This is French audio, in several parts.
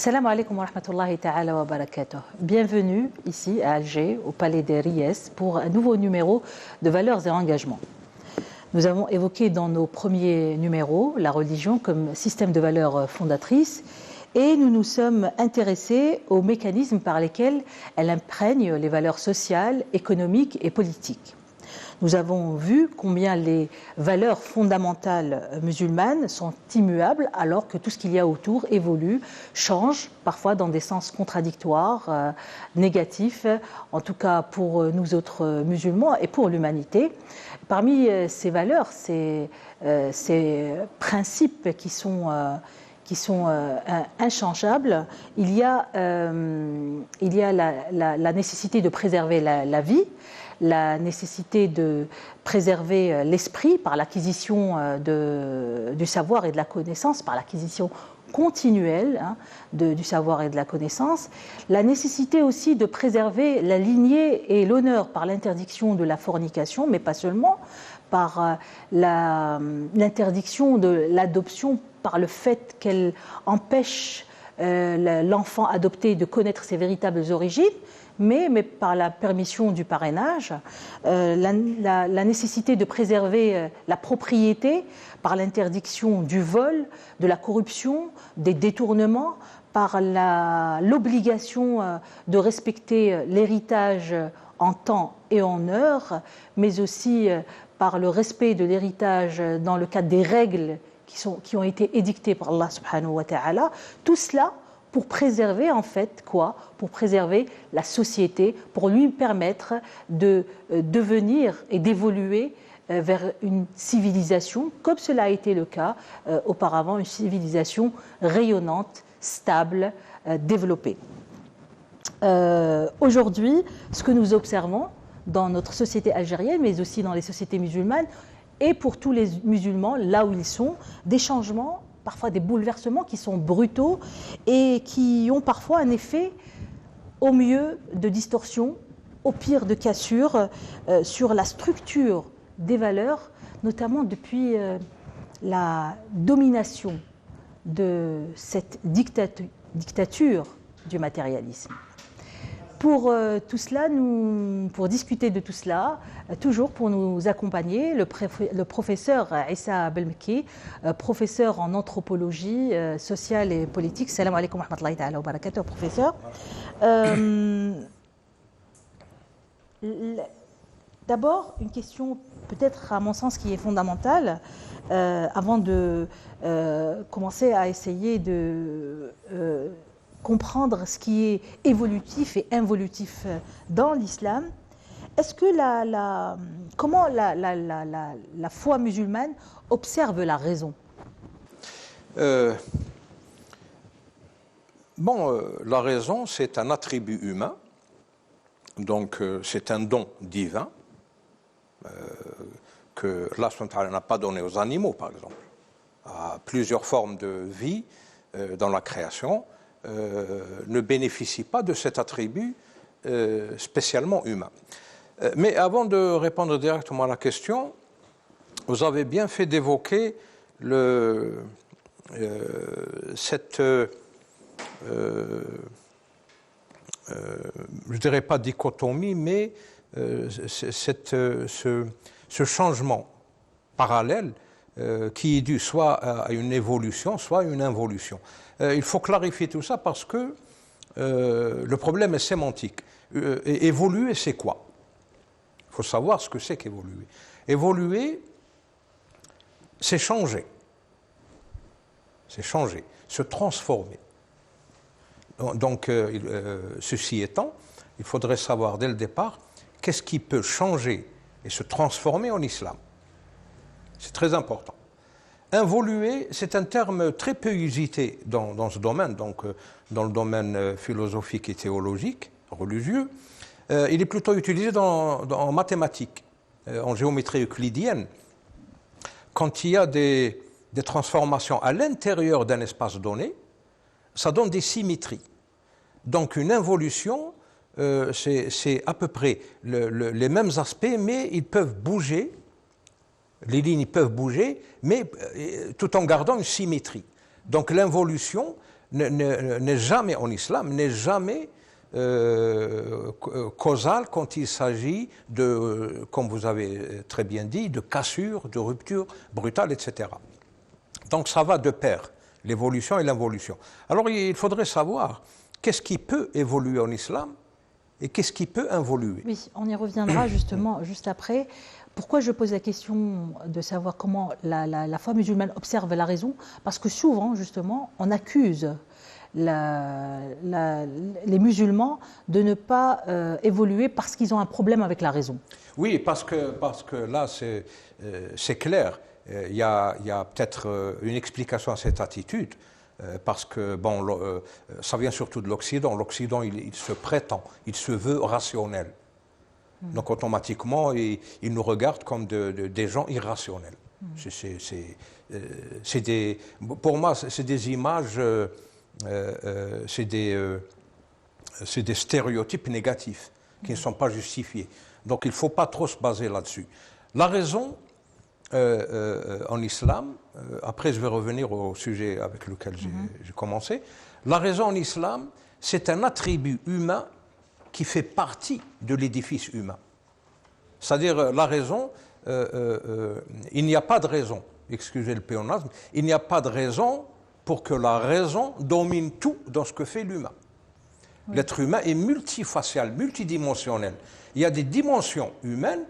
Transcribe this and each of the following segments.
Assalamu alaikum wa rahmatullahi ta'ala wa barakatuh. Bienvenue ici à Alger, au Palais des Ries, pour un nouveau numéro de Valeurs et Engagements. Nous avons évoqué dans nos premiers numéros la religion comme système de valeurs fondatrice et nous nous sommes intéressés aux mécanismes par lesquels elle imprègne les valeurs sociales, économiques et politiques. Nous avons vu combien les valeurs fondamentales musulmanes sont immuables alors que tout ce qu'il y a autour évolue, change, parfois dans des sens contradictoires, négatifs, en tout cas pour nous autres musulmans et pour l'humanité. Parmi ces valeurs, ces principes qui sont inchangeables, il y a la nécessité de préserver la vie, la nécessité de préserver l'esprit par l'acquisition du savoir et de la connaissance, par l'acquisition continuelle du savoir et de la connaissance, la nécessité aussi de préserver la lignée et l'honneur par l'interdiction de la fornication, mais pas seulement, par l'interdiction de l'adoption, par le fait qu'elle empêche l'enfant adopté de connaître ses véritables origines, mais par la permission du parrainage, la nécessité de préserver la propriété par l'interdiction du vol, de la corruption, des détournements, par l'obligation de respecter l'héritage en temps et en heure, mais aussi par le respect de l'héritage dans le cadre des règles qui ont été édictées par Allah subhanahu wa ta'ala. Tout cela pour préserver en fait quoi ? Pour préserver la société, pour lui permettre de devenir et d'évoluer vers une civilisation, comme cela a été le cas auparavant, une civilisation rayonnante, stable, développée. Aujourd'hui, ce que nous observons dans notre société algérienne, mais aussi dans les sociétés musulmanes, et pour tous les musulmans, là où ils sont, des changements, parfois des bouleversements qui sont brutaux et qui ont parfois un effet, au mieux, de distorsion, au pire de cassure, sur la structure des valeurs, notamment depuis la domination de cette dictature du matérialisme. Pour tout cela, pour discuter de tout cela, toujours pour nous accompagner, le professeur Issa Belmeki, professeur en anthropologie sociale et politique. Salam alaikum wa rahmatullahi ta'ala wa barakatuh, professeur. D'abord, une question peut-être à mon sens qui est fondamentale, avant de commencer à essayer de comprendre ce qui est évolutif et involutif dans l'islam. Est-ce que comment la foi musulmane observe la raison ? La raison, c'est un attribut humain, donc c'est un don divin que Allah n'a pas donné aux animaux, par exemple, à plusieurs formes de vie dans la création. Ne bénéficie pas de cet attribut spécialement humain. Mais avant de répondre directement à la question, vous avez bien fait d'évoquer cette, je ne dirais pas dichotomie, mais ce changement parallèle qui est dû soit à une évolution, soit à une involution. Il faut clarifier tout ça parce que le problème est sémantique. Évoluer, c'est quoi ? Il faut savoir ce que c'est qu'évoluer. Évoluer, c'est changer. C'est changer, se transformer. Donc, ceci étant, il faudrait savoir dès le départ qu'est-ce qui peut changer et se transformer en islam. C'est très important. Involuer, c'est un terme très peu usité dans ce domaine, donc dans le domaine philosophique et théologique, religieux. Il est plutôt utilisé en mathématiques, en géométrie euclidienne. Quand il y a des transformations à l'intérieur d'un espace donné, ça donne des symétries. Donc une involution, c'est à peu près les mêmes aspects, mais ils peuvent bouger. Les lignes peuvent bouger, mais tout en gardant une symétrie. Donc l'involution, n'est jamais en islam, n'est jamais causal quand il s'agit de, comme vous avez très bien dit, de cassure, de rupture brutale, etc. Donc ça va de pair, l'évolution et l'involution. Alors il faudrait savoir qu'est-ce qui peut évoluer en islam et qu'est-ce qui peut involuer. Oui, on y reviendra justement juste après. Pourquoi je pose la question de savoir comment la foi musulmane observe la raison? Parce que souvent, justement, on accuse les musulmans de ne pas évoluer parce qu'ils ont un problème avec la raison. Oui, parce que là, c'est clair. Il y a peut-être une explication à cette attitude, parce que bon, ça vient surtout de l'Occident. L'Occident, il se prétend, il se veut rationnel. Donc automatiquement, il nous regarde comme des gens irrationnels. Pour moi, c'est des images, c'est des stéréotypes négatifs qui ne sont pas justifiés. Donc il ne faut pas trop se baser là-dessus. La raison en islam, après je vais revenir au sujet avec lequel j'ai commencé, la raison en islam, c'est un attribut humain qui fait partie de l'édifice humain. C'est-à-dire la raison, il n'y a pas de raison, excusez le pléonasme, il n'y a pas de raison pour que la raison domine tout dans ce que fait l'humain. Oui. L'être humain est multifacial, multidimensionnel. Il y a des dimensions humaines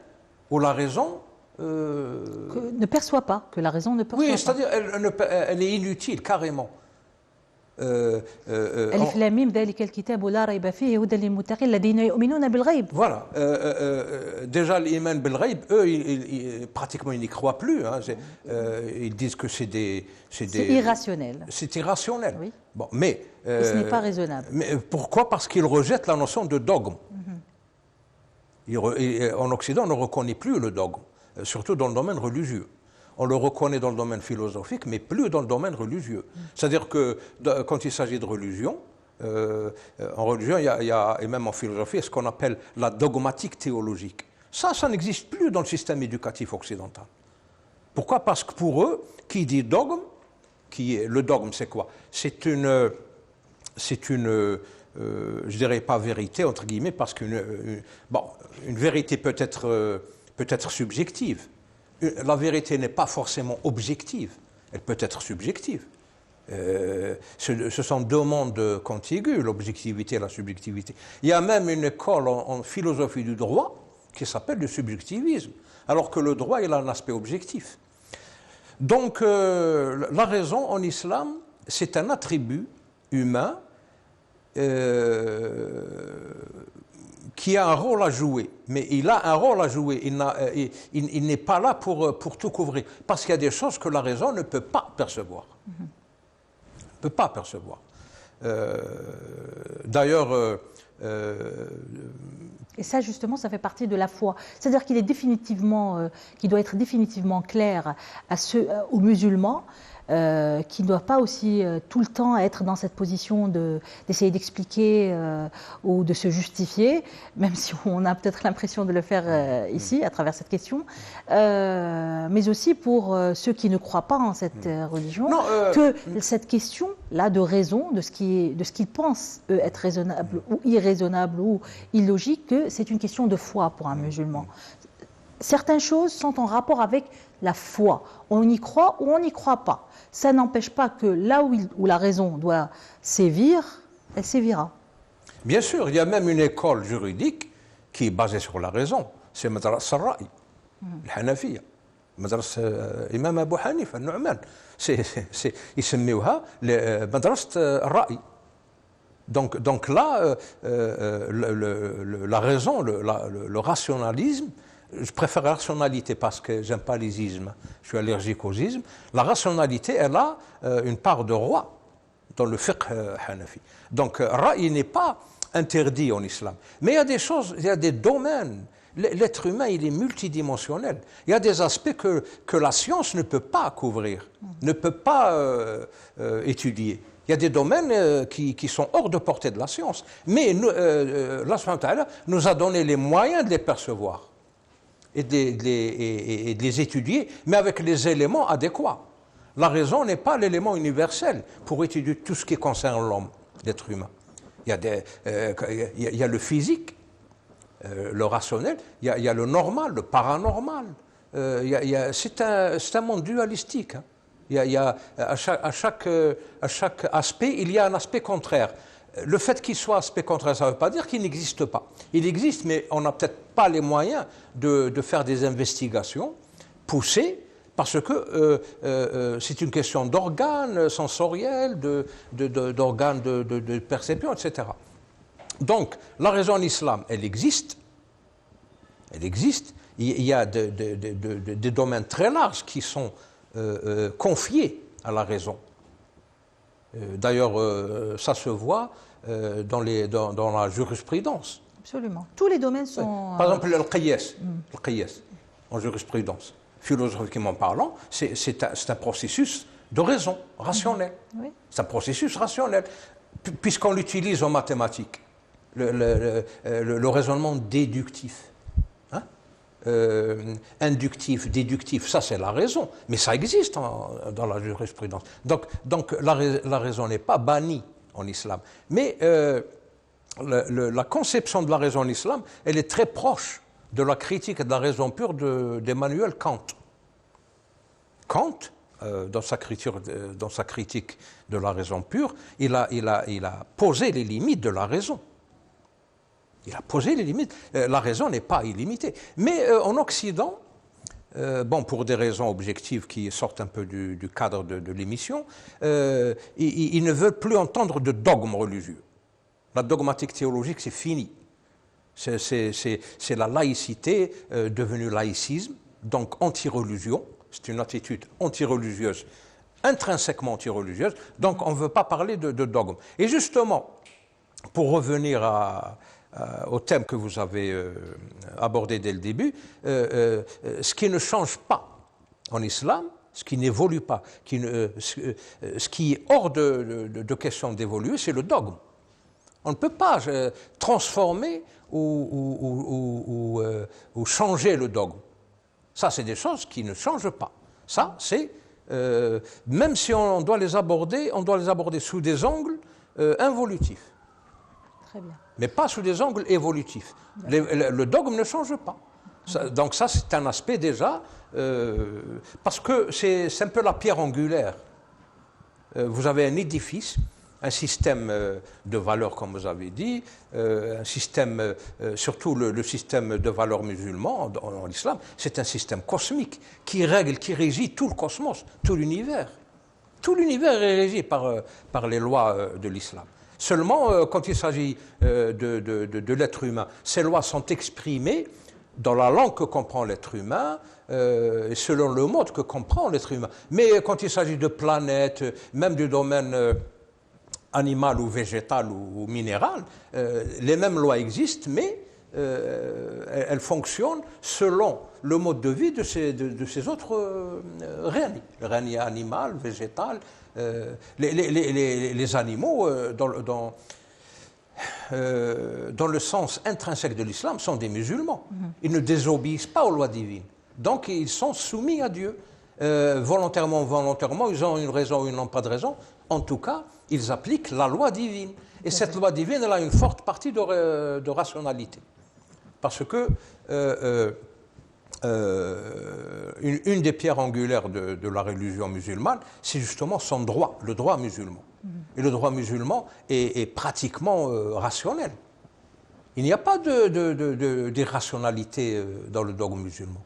où la raison... ne perçoit pas, que la raison ne perçoit pas. Oui, c'est-à-dire elle est inutile, carrément. Voilà. Déjà, l'iman bil ghaib, eux, pratiquement, ils n'y croient plus. Hein. Ils disent que c'est irrationnel. C'est irrationnel. Oui. Bon, mais ce n'est pas raisonnable. Mais pourquoi? Parce qu'ils rejettent la notion de dogme. En Occident, on ne reconnaît plus le dogme, surtout dans le domaine religieux. On le reconnaît dans le domaine philosophique, mais plus dans le domaine religieux. C'est-à-dire que quand il s'agit de religion, en religion, et même en philosophie, il y a ce qu'on appelle la dogmatique théologique. Ça n'existe plus dans le système éducatif occidental. Pourquoi? Parce que pour eux, qui dit dogme, le dogme, c'est quoi? C'est une je dirais pas vérité, entre guillemets, parce qu'une vérité peut être subjective. La vérité n'est pas forcément objective, elle peut être subjective. Ce sont deux mondes contigus, l'objectivité et la subjectivité. Il y a même une école en philosophie du droit qui s'appelle le subjectivisme, alors que le droit, il a un aspect objectif. Donc, la raison en islam, c'est un attribut humain qui a un rôle à jouer, mais il a un rôle à jouer, il n'est pas là pour tout couvrir, parce qu'il y a des choses que la raison ne peut pas percevoir. Ne peut pas percevoir. D'ailleurs... Et ça, justement, ça fait partie de la foi. C'est-à-dire qu'il doit être définitivement clair aux musulmans, qui ne doivent pas aussi tout le temps être dans cette position d'essayer d'expliquer ou de se justifier, même si on a peut-être l'impression de le faire ici à travers cette question, mais aussi pour ceux qui ne croient pas en cette religion, que cette question-là de raison, de ce qu'ils pensent eux, être raisonnable ou irraisonnable ou illogique, que c'est une question de foi pour un musulman. Certaines choses sont en rapport avec la foi. On y croit ou on n'y croit pas. Ça n'empêche pas que là où la raison doit sévir, elle sévira. Bien sûr, il y a même une école juridique qui est basée sur la raison. C'est Madras al-Ra'i, le Hanafiya. Madras Imam Abu Hanifa, al-Nu'man. Ils s'appellent Madras al-Ra'i. Donc là, la raison, le rationalisme, je préfère la rationalité parce que j'aime pas les ismes, je suis allergique aux ismes. La rationalité, elle a une part de roi dans le fiqh hanafi. Donc, ra'i n'est pas interdit en islam. Mais il y a des choses, il y a des domaines. L'être humain, il est multidimensionnel. Il y a des aspects que la science ne peut pas couvrir, ne peut pas étudier. Il y a des domaines qui sont hors de portée de la science. Mais Allah subhanahu wa ta'ala nous a donné les moyens de les percevoir et de les étudier, mais avec les éléments adéquats. La raison n'est pas l'élément universel pour étudier tout ce qui concerne l'homme, l'être humain. Il y a le physique, le rationnel, il y a le normal, le paranormal. C'est un monde dualistique. Hein. À chaque aspect, il y a un aspect contraire. Le fait qu'il soit aspect contraire, ça ne veut pas dire qu'il n'existe pas. Il existe, mais on n'a peut-être pas les moyens de faire des investigations poussées, parce que c'est une question d'organes sensoriels, d'organes de perception, etc. Donc, la raison en islam, elle existe. Elle existe. Il y a des domaines très larges qui sont confiés à la raison. D'ailleurs, ça se voit dans la jurisprudence. Absolument. Tous les domaines sont... Par exemple, le qiyas en jurisprudence, philosophiquement parlant, c'est un processus de raison, rationnel. Oui. C'est un processus rationnel, puisqu'on l'utilise en mathématiques, le raisonnement déductif. Inductif, déductif, ça c'est la raison, mais ça existe dans la jurisprudence. Donc la raison n'est pas bannie en islam. Mais la conception de la raison en islam, elle est très proche de la critique de la raison pure d'Emmanuel Kant. Kant, dans sa critique de la raison pure, il a posé les limites de la raison. Il a posé les limites. La raison n'est pas illimitée. Mais en Occident, pour des raisons objectives qui sortent un peu du cadre de l'émission, ils ne veulent plus entendre de dogmes religieux. La dogmatique théologique, c'est fini. C'est la laïcité devenue laïcisme, donc anti-religion. C'est une attitude anti-religieuse, intrinsèquement anti-religieuse. Donc on ne veut pas parler de dogmes. Et justement, pour revenir au thème que vous avez abordé dès le début, ce qui ne change pas en islam, ce qui n'évolue pas, ce qui est hors de question d'évoluer, c'est le dogme. On ne peut pas transformer ou changer le dogme. Ça, c'est des choses qui ne changent pas. Ça, c'est, même si on doit les aborder sous des angles involutifs. Très bien. Mais pas sous des angles évolutifs. Le dogme ne change pas. Donc ça, c'est un aspect déjà, parce que c'est un peu la pierre angulaire. Vous avez un édifice, un système de valeurs, comme vous avez dit, un système, surtout le système de valeurs musulman en islam, c'est un système cosmique qui régit tout le cosmos, tout l'univers. Tout l'univers est régi par les lois de l'islam. Seulement, quand il s'agit de l'être humain, ces lois sont exprimées dans la langue que comprend l'être humain, et selon le mode que comprend l'être humain. Mais quand il s'agit de planètes, même du domaine animal ou végétal ou minéral, les mêmes lois existent, mais elles fonctionnent selon le mode de vie de ces autres réanies. Le réanie animal, végétal. Les animaux, dans le sens intrinsèque de l'islam, sont des musulmans. Ils ne désobéissent pas aux lois divines. Donc, ils sont soumis à Dieu. Volontairement ou volontairement, ils ont une raison ou ils n'ont pas de raison. En tout cas, ils appliquent la loi divine. Et cette loi divine, elle a une forte partie de rationalité. Parce que une des pierres angulaires de la religion musulmane, c'est justement son droit, le droit musulman. Et le droit musulman est pratiquement rationnel. Il n'y a pas d'irrationalité dans le dogme musulman.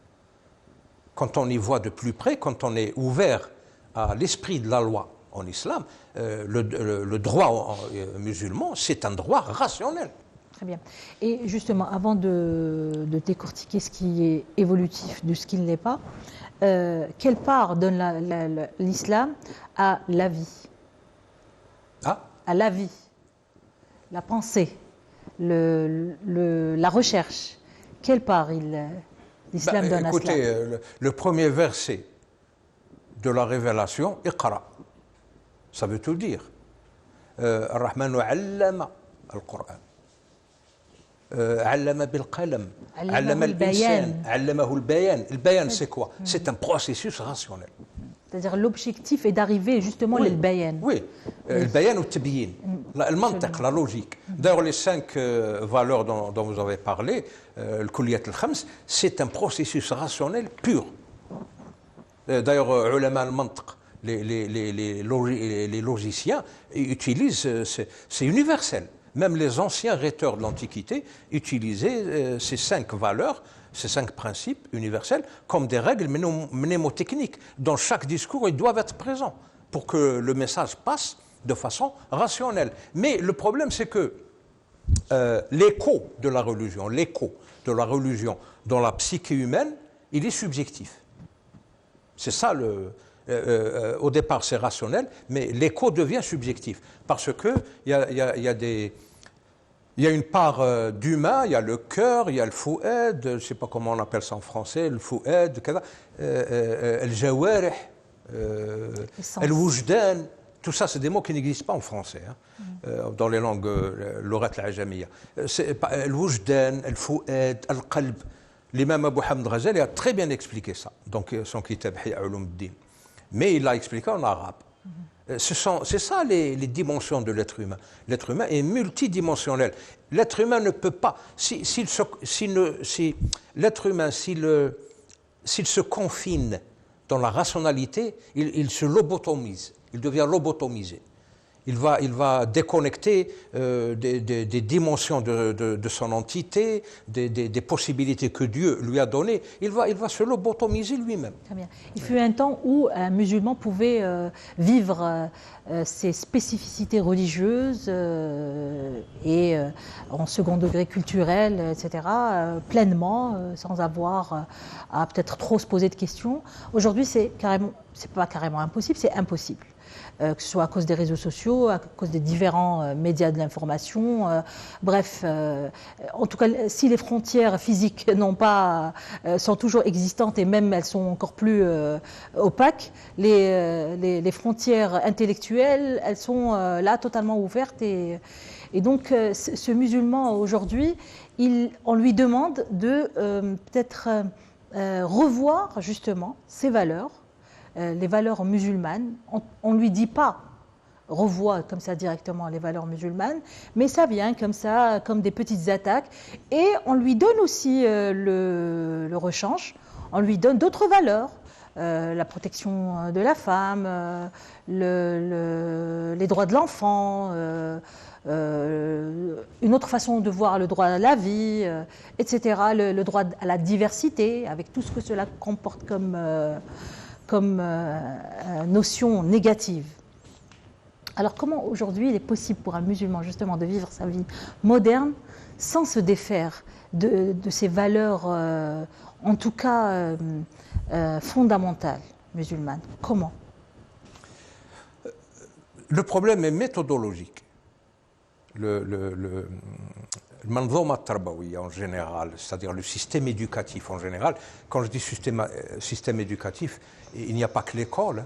Quand on y voit de plus près, quand on est ouvert à l'esprit de la loi en islam, le droit musulman, c'est un droit rationnel. Très bien. Et justement, avant de décortiquer ce qui est évolutif de ce qui ne l'est pas, quelle part donne l'islam à la vie? À la vie, la pensée, la recherche. Quelle part l'islam donne à cela? Écoutez, le premier verset de la révélation, Iqra, ça veut tout dire. Ar-Rahmanu 'allama al-Qur'an. علم بالقلم علم الإنسان علمه البيان. البيان c'est quoi? C'est un processus rationnel. C'est-à-dire l'objectif est d'arriver justement oui, للبيان. Oui, le bayan ou le tabyin, le mantiq, la logique. D'ailleurs, les 5 valeurs dont vous avez parlé, le kulliyat al-khams, c'est un processus rationnel pur. D'ailleurs, ulama al-mantiq, les logiciens utilisent, c'est universel. Même les anciens rhéteurs de l'Antiquité utilisaient ces 5 valeurs, ces 5 principes universels, comme des règles mnémotechniques. Dans chaque discours, ils doivent être présents pour que le message passe de façon rationnelle. Mais le problème, c'est que l'écho de la religion dans la psyché humaine, il est subjectif. C'est ça au départ, c'est rationnel, mais l'écho devient subjectif. Parce qu'il y a une part d'humain, il y a le cœur, il y a le fouad, je ne sais pas comment on appelle ça en français, le fouad, le jawarih, le wujdan. Tout ça, c'est des mots qui n'existent pas en français, dans les langues lughat al-ajamiyya. Le wujdan, le fouad, le qalb. L'imam Abu Hamd Ghazali a très bien expliqué ça, donc son kitab Ihya Ulumuddin. Mais il l'a expliqué en arabe. C'est ça les dimensions de l'être humain. L'être humain est multidimensionnel. L'être humain ne peut pas, l'être humain, s'il se confine dans la rationalité, il se lobotomise, il devient lobotomisé. Il va déconnecter des dimensions de son entité, des possibilités que Dieu lui a données. Il va se lobotomiser lui-même. Très bien. Il fut un temps où un musulman pouvait vivre ses spécificités religieuses et en second degré culturel, etc., pleinement, sans avoir à peut-être trop se poser de questions. Aujourd'hui, c'est pas carrément impossible, c'est impossible. Que ce soit à cause des réseaux sociaux, à cause des différents médias de l'information. Bref, en tout cas, si les frontières physiques sont toujours existantes et même elles sont encore plus opaques, les frontières intellectuelles, elles sont là totalement ouvertes. Et donc, ce musulman aujourd'hui, on lui demande de peut-être revoir justement ses valeurs, les valeurs musulmanes. On ne lui dit pas revois comme ça directement les valeurs musulmanes, mais ça vient comme ça, comme des petites attaques, et on lui donne aussi le rechange, on lui donne d'autres valeurs, la protection de la femme, les droits de l'enfant, une autre façon de voir le droit à la vie, etc., le droit à la diversité, avec tout ce que cela comporte comme notion négative. Alors comment aujourd'hui il est possible pour un musulman justement de vivre sa vie moderne sans se défaire de ces valeurs, en tout cas fondamentales musulmanes? Comment? Le problème est méthodologique. Le manzouma tarbawiya en général, c'est-à-dire le système éducatif en général. Quand je dis système éducatif, il n'y a pas que l'école.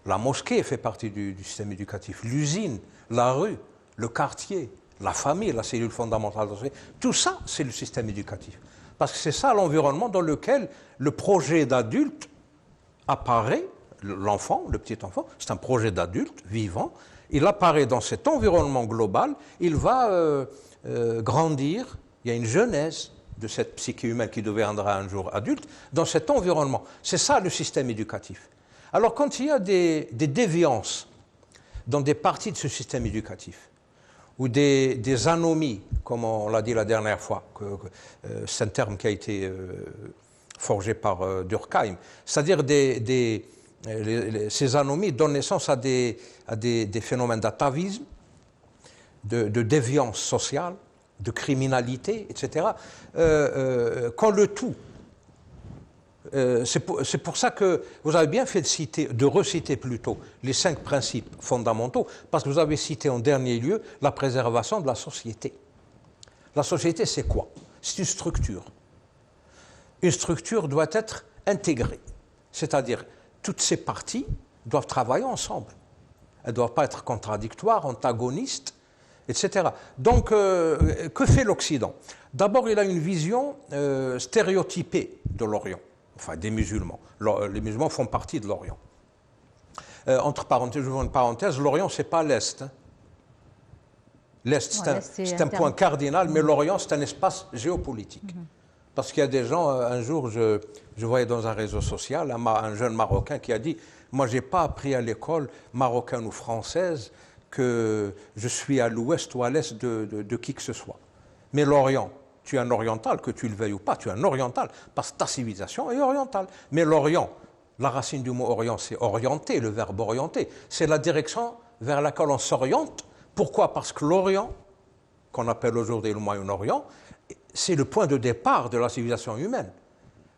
La mosquée fait partie du système éducatif. L'usine, la rue, le quartier, la famille, la cellule fondamentale. Tout ça, c'est le système éducatif. Parce que c'est ça l'environnement dans lequel le projet d'adulte apparaît. L'enfant, le petit enfant, c'est un projet d'adulte vivant. Il apparaît dans cet environnement global. Il va grandir. Il y a une jeunesse de cette psyché humaine qui deviendra un jour adulte dans cet environnement. C'est ça le système éducatif. Alors quand il y a des déviances dans des parties de ce système éducatif, ou des anomies, comme on l'a dit la dernière fois, c'est un terme qui a été forgé par Durkheim, c'est-à-dire ces anomies donnent naissance à des phénomènes d'atavisme, de déviance sociale, de criminalité, etc. Quand le tout, c'est pour ça que vous avez bien fait de reciter plutôt les 5 principes fondamentaux, parce que vous avez cité en dernier lieu la préservation de la société. La société, c'est quoi? C'est une structure. Une structure doit être intégrée, c'est-à-dire toutes ces parties doivent travailler ensemble. Elles ne doivent pas être contradictoires, antagonistes, etc. Donc, que fait l'Occident? D'abord, il a une vision stéréotypée de l'Orient, enfin des musulmans. Les musulmans font partie de l'Orient. Entre parenthèses, je vous une parenthèse, l'Orient, ce n'est pas l'Est. Hein. L'Est, c'est un point cardinal, mais l'Orient, c'est un espace géopolitique. Parce qu'il y a des gens, un jour, je voyais dans un réseau social un jeune Marocain qui a dit « Moi, je n'ai pas appris à l'école marocaine ou française que je suis à l'ouest ou à l'est de qui que ce soit. Mais l'Orient, tu es un oriental, que tu le veuilles ou pas, tu es un oriental, parce que ta civilisation est orientale. Mais l'Orient, la racine du mot Orient, c'est orienter, le verbe orienter. C'est la direction vers laquelle on s'oriente. Pourquoi? Parce que l'Orient, qu'on appelle aujourd'hui le Moyen-Orient, c'est le point de départ de la civilisation humaine.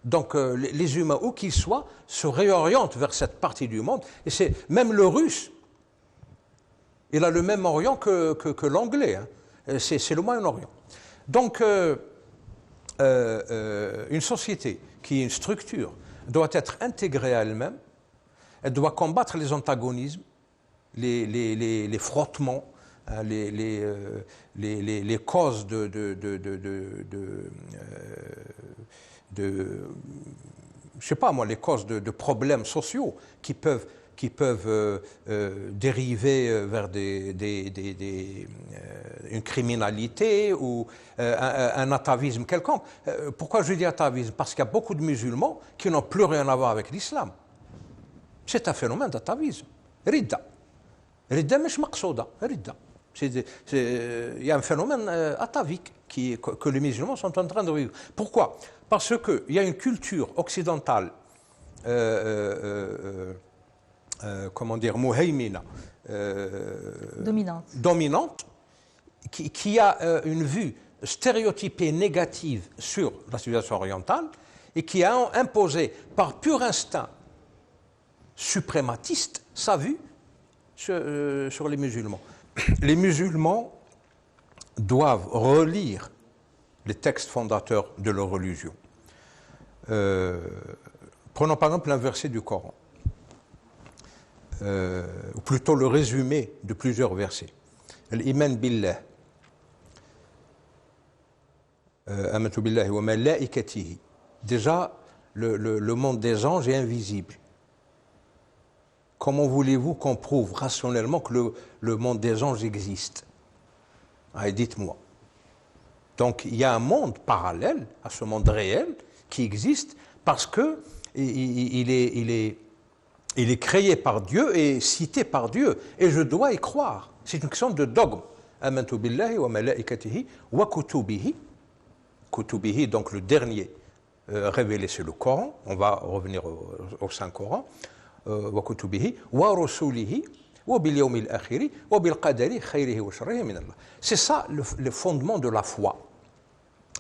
Donc les humains, où qu'ils soient, se réorientent vers cette partie du monde. Et c'est même le russe, il a le même Orient que l'anglais. Hein. C'est le Moyen-Orient. Donc une société qui est une structure doit être intégrée à elle-même, elle doit combattre les antagonismes, les frottements, les causes je sais pas moi, les causes de problèmes sociaux qui peuvent dériver vers une criminalité ou un atavisme quelconque. Pourquoi je dis atavisme? Parce qu'il y a beaucoup de musulmans qui n'ont plus rien à voir avec l'islam. C'est un phénomène d'atavisme. Ridda. Ridda مش مقصودة. Ridda. Il y a un phénomène atavique que les musulmans sont en train de vivre. Pourquoi? Parce qu'il y a une culture occidentale comment dire, muhaymina, dominante, qui a une vue stéréotypée négative sur la civilisation orientale et qui a imposé par pur instinct suprématiste sa vue sur les musulmans. Les musulmans doivent relire les textes fondateurs de leur religion. Prenons par exemple un verset du Coran. Ou plutôt le résumé de plusieurs versets. L'iman billah, amantu billahi wa malaikatihi. Déjà, le monde des anges est invisible. Comment voulez-vous qu'on prouve rationnellement que le monde des anges existe? Allez, dites-moi. Donc, il y a un monde parallèle à ce monde réel qui existe parce que il est créé par Dieu et cité par Dieu. Et je dois y croire. C'est une question de dogme. Amantu billahi wa malaikatihi wa kutubihi. Kutubihi, donc le dernier révélé, c'est le Coran. On va revenir au Saint-Coran. Wa kutubihi wa rusulihi wa bil yawmil akhiri wa bil qadari khayrihi wa sharrihi min Allah. C'est ça le fondement de la foi.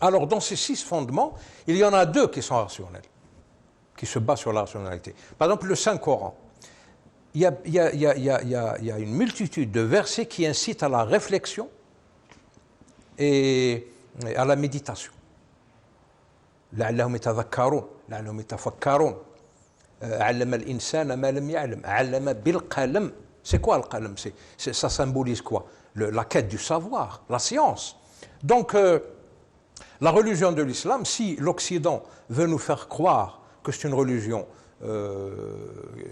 Alors, dans ces 6 fondements, il y en a 2 qui sont rationnels, qui se basent sur la rationalité. Par exemple, le Saint-Coran. Il y a une multitude de versets qui incitent à la réflexion et à la méditation. لعلهم يتذكرون لعلهم يتفكرون علم الإنسان ما لم يعلم علم بالقلم. C'est quoi le qalam? Ça symbolise quoi? La quête du savoir, la science. Donc, la religion de l'islam, si l'Occident veut nous faire croire que c'est une religion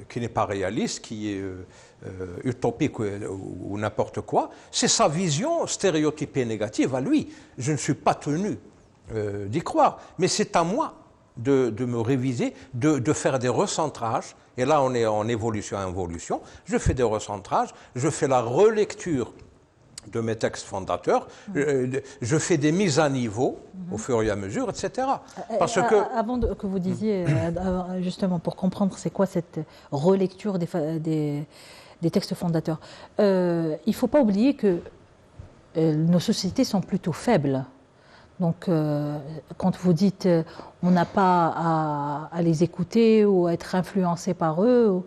qui n'est pas réaliste, qui est utopique ou n'importe quoi, c'est sa vision stéréotypée négative à lui. Je ne suis pas tenu d'y croire, mais c'est à moi de me réviser, de faire des recentrages, et là on est en évolution-involution, je fais des recentrages, je fais la relecture de mes textes fondateurs, je fais des mises à niveau au fur et à mesure, etc. Parce que... Avant que vous disiez, justement, pour comprendre c'est quoi cette relecture des textes fondateurs, il ne faut pas oublier que nos sociétés sont plutôt faibles. Donc, quand vous dites on n'a pas à les écouter ou à être influencé par eux,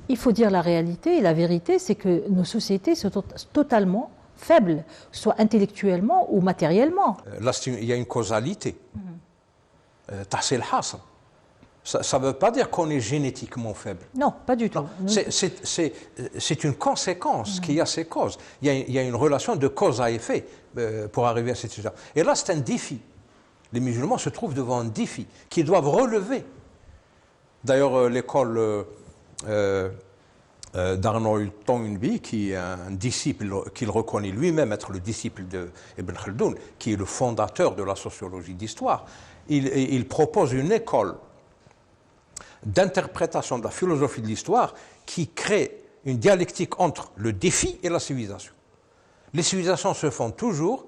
il faut dire la réalité. Et la vérité, c'est que nos sociétés sont totalement faibles, soit intellectuellement ou matériellement. Là, il y a une causalité. Tahsil hasr. Ça ne veut pas dire qu'on est génétiquement faible. Non, pas du tout. C'est une conséquence qui a ses causes. Il y a une relation de cause à effet pour arriver à cette situation. Et là, c'est un défi. Les musulmans se trouvent devant un défi qu'ils doivent relever. D'ailleurs, l'école d'Arnold Toynbee, qui est un disciple qu'il reconnaît lui-même être le disciple d'Ibn Khaldoun, qui est le fondateur de la sociologie d'histoire. Il propose une école d'interprétation de la philosophie de l'histoire qui crée une dialectique entre le défi et la civilisation. Les civilisations se font toujours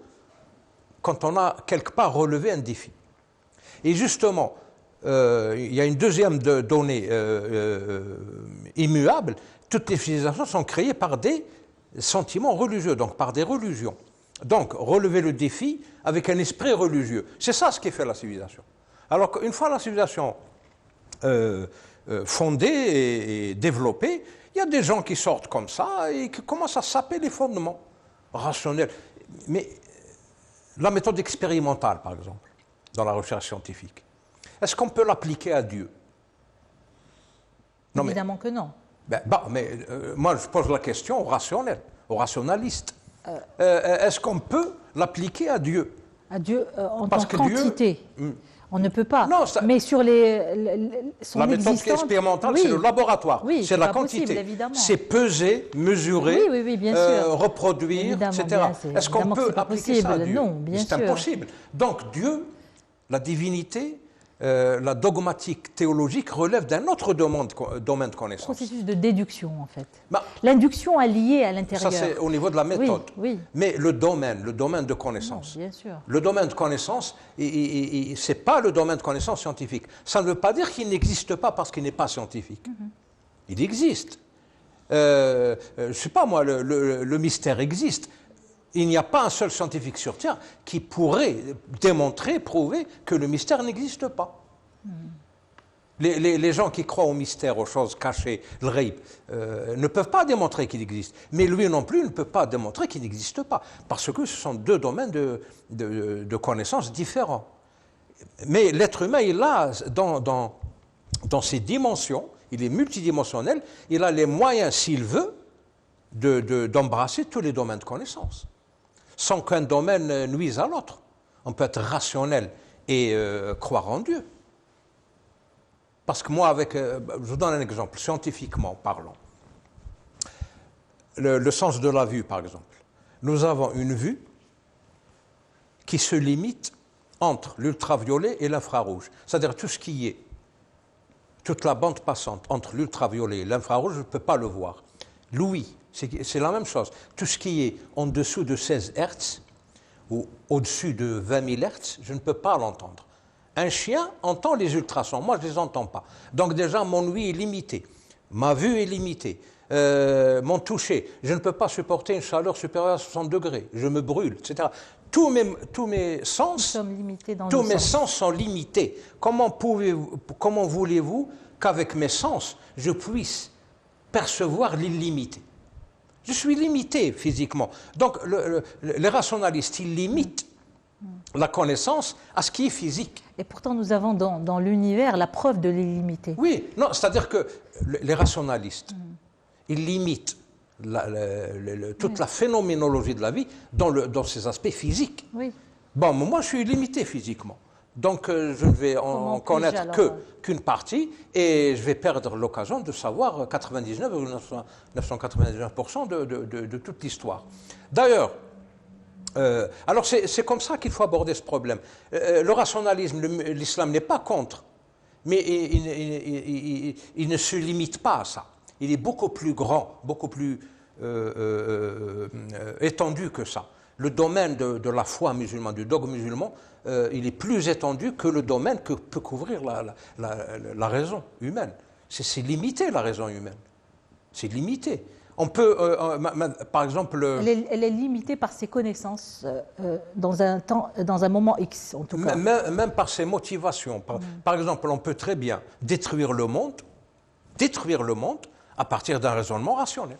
quand on a quelque part relevé un défi. Et justement, il y a une deuxième donnée immuable. Toutes les civilisations sont créées par des sentiments religieux, donc par des religions. Donc, relever le défi avec un esprit religieux. C'est ça ce qui fait la civilisation. Alors qu'une fois la civilisation fondée et développée, il y a des gens qui sortent comme ça et qui commencent à saper les fondements rationnels. Mais la méthode expérimentale, par exemple, dans la recherche scientifique, est-ce qu'on peut l'appliquer à Dieu? Non, évidemment que non. Moi, je pose la question aux rationnels, aux rationalistes. Est-ce qu'on peut l'appliquer à Dieu? À Dieu en tant qu'entité. On ne peut pas. Non, mais sur son la méthode expérimentale, oui, c'est le laboratoire, oui, c'est la quantité. C'est peser, mesurer, oui, bien sûr. reproduire, etc. Est-ce qu'on peut appliquer ça à Dieu? Non, bien sûr. C'est impossible. Donc Dieu, la divinité, la dogmatique théologique relève d'un autre domaine de connaissance. Processus de déduction, en fait. L'induction est liée à l'intérieur. Ça, c'est au niveau de la méthode. Oui. Mais le domaine de connaissance. Non, bien sûr. Le domaine de connaissance, ce n'est pas le domaine de connaissance scientifique. Ça ne veut pas dire qu'il n'existe pas parce qu'il n'est pas scientifique. Il existe. Je ne sais pas moi, le mystère existe. Il n'y a pas un seul scientifique sur Terre qui pourrait démontrer, prouver que le mystère n'existe pas. Les gens qui croient au mystère, aux choses cachées, le ghaib, ne peuvent pas démontrer qu'il existe. Mais lui non plus ne peut pas démontrer qu'il n'existe pas, parce que ce sont deux domaines de connaissances différents. Mais l'être humain, il a, dans ses dimensions, il est multidimensionnel, il a les moyens, s'il veut, d'embrasser tous les domaines de connaissance, sans qu'un domaine nuise à l'autre. On peut être rationnel et croire en Dieu. Parce que moi, je vous donne un exemple, scientifiquement parlant. Le sens de la vue, par exemple. Nous avons une vue qui se limite entre l'ultraviolet et l'infrarouge. C'est-à-dire tout ce qui est, toute la bande passante entre l'ultraviolet et l'infrarouge, je ne peux pas le voir. L'ouïe, c'est la même chose. Tout ce qui est en dessous de 16 Hz ou au-dessus de 20 000 Hz, je ne peux pas l'entendre. Un chien entend les ultrasons, moi je ne les entends pas. Donc déjà, mon ouïe est limitée, ma vue est limitée, mon toucher, je ne peux pas supporter une chaleur supérieure à 60 degrés, je me brûle, etc. Tous mes sens sont limités. Comment voulez-vous qu'avec mes sens, je puisse percevoir l'illimité? Je suis limité physiquement. Donc les rationalistes, ils limitent la connaissance à ce qui est physique. Et pourtant, nous avons dans l'univers la preuve de l'illimité. Oui, non, c'est-à-dire que les rationalistes, ils limitent toute la phénoménologie de la vie dans ses aspects physiques. Oui. Bon, moi, je suis limité physiquement. Donc, je ne vais en connaître qu'une partie et je vais perdre l'occasion de savoir 99,999% de toute l'histoire. D'ailleurs, alors c'est comme ça qu'il faut aborder ce problème. Le rationalisme, l'islam n'est pas contre, mais il ne se limite pas à ça. Il est beaucoup plus grand, beaucoup plus étendu que ça. Le domaine de la foi musulmane, du dogme musulman, il est plus étendu que le domaine que peut couvrir la raison humaine. C'est limité, la raison humaine. C'est limité. On peut, par exemple... Elle est limitée par ses connaissances dans un moment X, en tout cas. Même par ses motivations. Par exemple, on peut très bien détruire le monde à partir d'un raisonnement rationnel.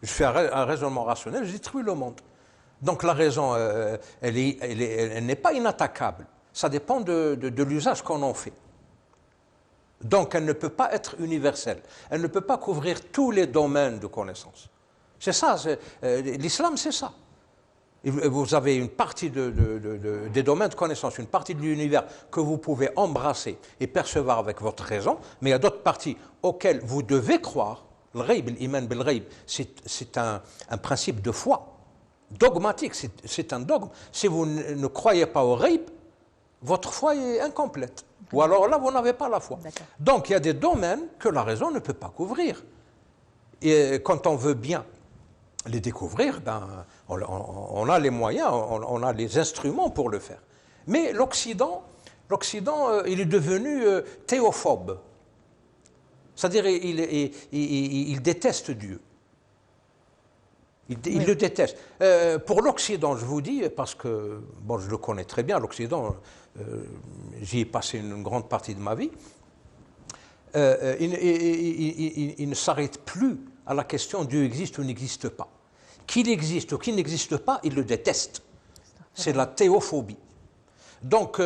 Je fais un raisonnement rationnel, je détruis le monde. Donc la raison, elle n'est pas inattaquable. Ça dépend de l'usage qu'on en fait. Donc elle ne peut pas être universelle. Elle ne peut pas couvrir tous les domaines de connaissance. C'est ça, l'islam c'est ça. Vous avez une partie des domaines de connaissance, une partie de l'univers que vous pouvez embrasser et percevoir avec votre raison, mais il y a d'autres parties auxquelles vous devez croire Le ghaib, l'iman bil ghaib, c'est un principe de foi, dogmatique, c'est un dogme. Si vous ne croyez pas au ghaib, votre foi est incomplète. Ou alors là, vous n'avez pas la foi. Donc, il y a des domaines que la raison ne peut pas couvrir. Et quand on veut bien les découvrir, ben, on a les moyens, on a les instruments pour le faire. Mais l'Occident, il est devenu théophobe. C'est-à-dire, il déteste Dieu. Il le déteste. Pour l'Occident, je vous dis, parce que bon, je le connais très bien, l'Occident, j'y ai passé une grande partie de ma vie, il ne s'arrête plus à la question Dieu existe ou n'existe pas. Qu'il existe ou qu'il n'existe pas, il le déteste. C'est la théophobie. Donc,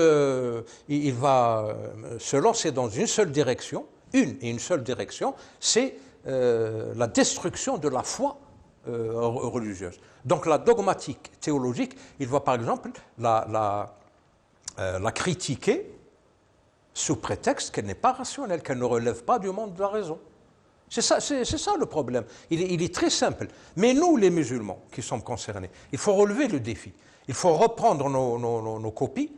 il va se lancer dans une seule direction, une seule direction, c'est la destruction de la foi religieuse. Donc la dogmatique théologique, il va par exemple la critiquer sous prétexte qu'elle n'est pas rationnelle, qu'elle ne relève pas du monde de la raison. C'est ça le problème. Il est très simple. Mais nous, les musulmans qui sommes concernés, il faut relever le défi. Il faut reprendre nos copies,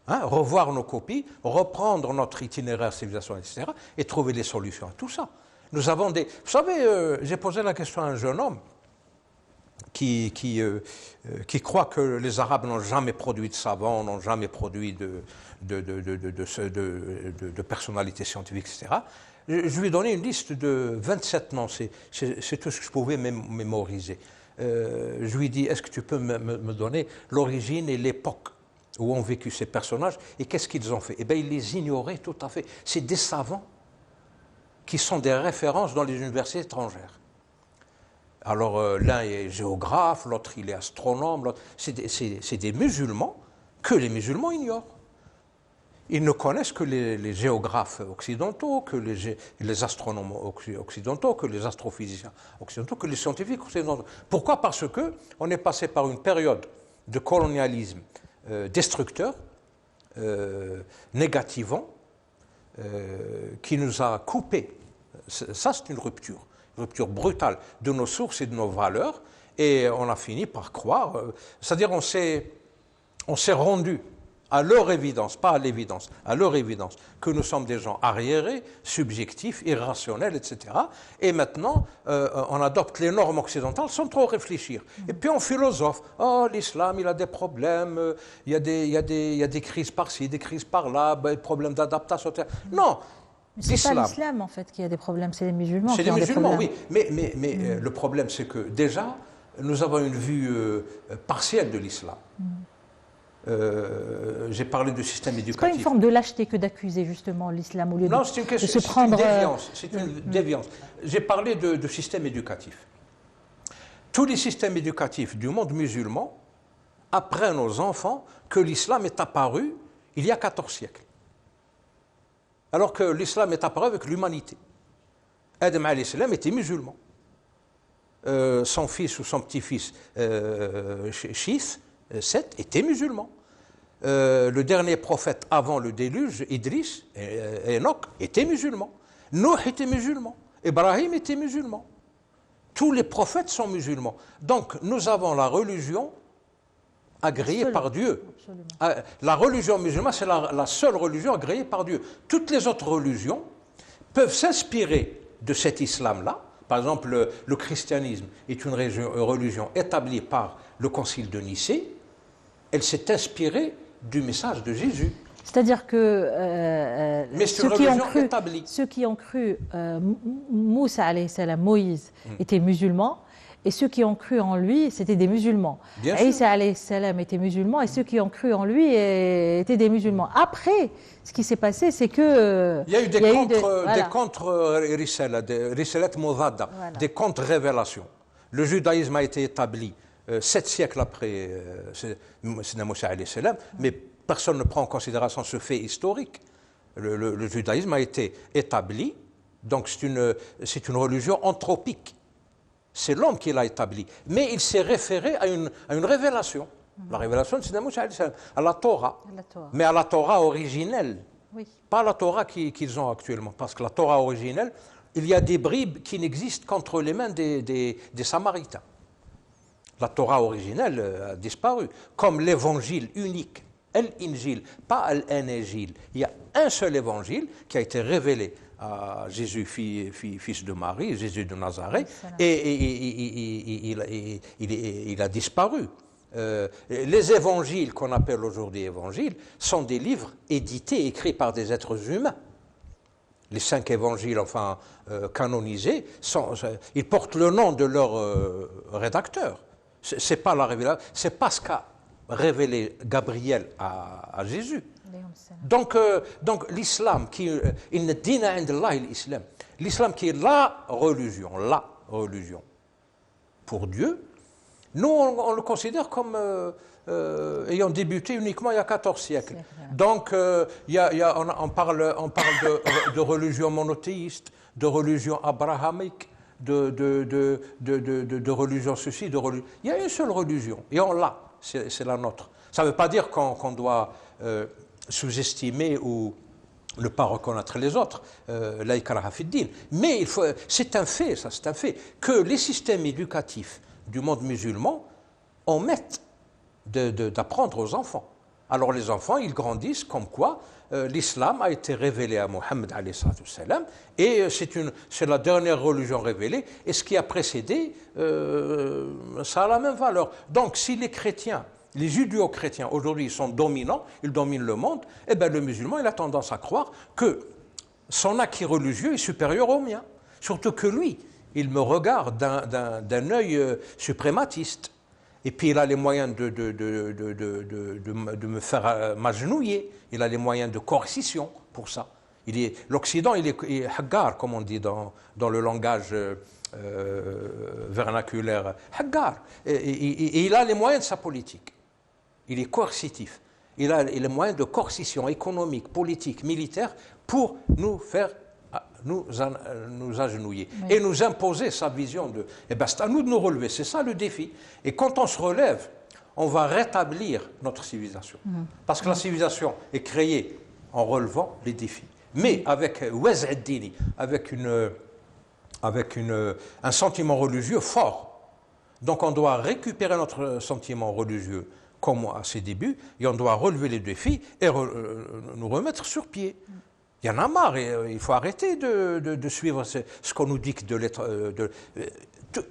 revoir nos copies, reprendre notre itinéraire civilisation, etc., et trouver les solutions à tout ça. Nous avons des... Vous savez, j'ai posé la question à un jeune homme qui croit que les Arabes n'ont jamais produit de savants, n'ont jamais produit de personnalités scientifiques, etc. Je lui ai donné une liste de 27 noms, c'est tout ce que je pouvais mémoriser. Je lui ai dit, est-ce que tu peux me donner l'origine et l'époque où ont vécu ces personnages et qu'est-ce qu'ils ont fait? Eh bien, il les ignorait tout à fait. C'est des savants qui sont des références dans les universités étrangères. Alors, l'un est géographe, l'autre il est astronome, c'est des musulmans que les musulmans ignorent. Ils ne connaissent que les géographes occidentaux, que les astronomes occidentaux, que les astrophysiciens occidentaux, que les scientifiques occidentaux. Pourquoi? Parce qu'on est passé par une période de colonialisme destructeur, négativant, qui nous a coupé. Ça, c'est une rupture brutale de nos sources et de nos valeurs, et on a fini par croire, c'est-à-dire on s'est rendu à leur évidence, pas à l'évidence, à leur évidence, que nous sommes des gens arriérés, subjectifs, irrationnels, etc. Et maintenant, on adopte les normes occidentales sans trop réfléchir. Et puis on philosophe. Oh, l'islam, il a des problèmes, il y a des crises par-ci, des crises par-là, des problèmes d'adaptation. Non. Ce n'est pas l'islam, en fait, qui a des problèmes, c'est les musulmans qui ont des problèmes. Oui, mais le problème, c'est que déjà, nous avons une vue partielle de l'islam. J'ai parlé du système éducatif. C'est pas une forme de lâcheté que d'accuser justement l'islam au lieu de se prendre... C'est une déviance. J'ai parlé de système éducatif. Tous les systèmes éducatifs du monde musulman apprennent aux enfants que l'islam est apparu il y a 14 siècles. Alors que l'islam est apparu avec l'humanité. Adam alayhi salam était musulman. Son fils ou son petit-fils, Seth, était musulman. Le dernier prophète avant le déluge, Idriss, Enoch, était musulman. Nuh était musulman. Ibrahim était musulman. Tous les prophètes sont musulmans. Donc nous avons la religion agréée par Dieu. Absolument. La religion musulmane, c'est la seule religion agréée par Dieu. Toutes les autres religions peuvent s'inspirer de cet islam-là. Par exemple, le christianisme est une religion établie par le concile de Nicée. Elle s'est inspirée du message de Jésus. C'est-à-dire que ceux qui ont cru Moussa alayhi salam, Moïse, étaient musulmans, et ceux qui ont cru en lui, c'était des musulmans. Isa alayhi salam était musulman, et ceux qui ont cru en lui étaient des musulmans. Après, ce qui s'est passé, c'est que... il y a eu des contre-risalat, des risalat mudadda, des contre-révélations. Le judaïsme a été établi 7 siècles après Moussa alayhi salam, mais personne ne prend en considération ce fait historique. Le judaïsme a été établi, donc c'est une religion anthropique. C'est l'homme qui l'a établi. Mais il s'est référé à une révélation. La révélation de Sidna Moussa alayhi salam, à la Torah. Mais à la Torah originelle. Oui. Pas à la Torah qu'ils ont actuellement. Parce que la Torah originelle il y a des bribes qui n'existent qu'entre les mains des Samaritains. La Torah originelle a disparu, comme l'évangile unique, Al-Injil, pas Al-Anajil. Il y a un seul évangile qui a été révélé à Jésus, fils de Marie, Jésus de Nazareth, et il a disparu. Les évangiles qu'on appelle aujourd'hui évangiles sont des livres édités, écrits par des êtres humains. Les 5 évangiles, canonisés, ils portent le nom de leur rédacteur. C'est pas la révélation, c'est pas ce qu'a révélé Gabriel à Jésus. Donc l'islam l'islam qui est la religion pour Dieu, nous on le considère comme ayant débuté uniquement il y a 14 siècles. Donc on parle de religion monothéiste, de religion abrahamique, de religion ceci, de religion. Il y a une seule religion et on l'a, c'est la nôtre. Ça ne veut pas dire qu'on doit sous-estimer ou ne pas reconnaître les autres, la ikraha fi ddin. Mais c'est un fait, que les systèmes éducatifs du monde musulman omettent d'apprendre aux enfants. Alors les enfants, ils grandissent comme quoi l'islam a été révélé à Mohammed alayhi salam, et c'est la dernière religion révélée, et ce qui a précédé, ça a la même valeur. Donc si les chrétiens, les judéo-chrétiens aujourd'hui ils sont dominants, ils dominent le monde, eh bien le musulman il a tendance à croire que son acquis religieux est supérieur au mien. Surtout que lui, il me regarde d'un œil suprématiste. Et puis il a les moyens de me faire m'agenouiller, il a les moyens de coercition pour ça. L'Occident, il est haggar, comme on dit dans le langage vernaculaire, haggar. Et il a les moyens de sa politique. Il est coercitif. Il a les moyens de coercition économique, politique, militaire pour nous faire nous agenouiller et nous imposer sa vision de... Eh bien, c'est à nous de nous relever, c'est ça le défi. Et quand on se relève, on va rétablir notre civilisation. Parce que la civilisation est créée en relevant les défis. Mais avec waz'ad-dini, avec un sentiment religieux fort. Donc on doit récupérer notre sentiment religieux comme à ses débuts, et on doit relever les défis et nous remettre sur pied. Il y en a marre, et il faut arrêter de suivre ce qu'on nous dit de l'être.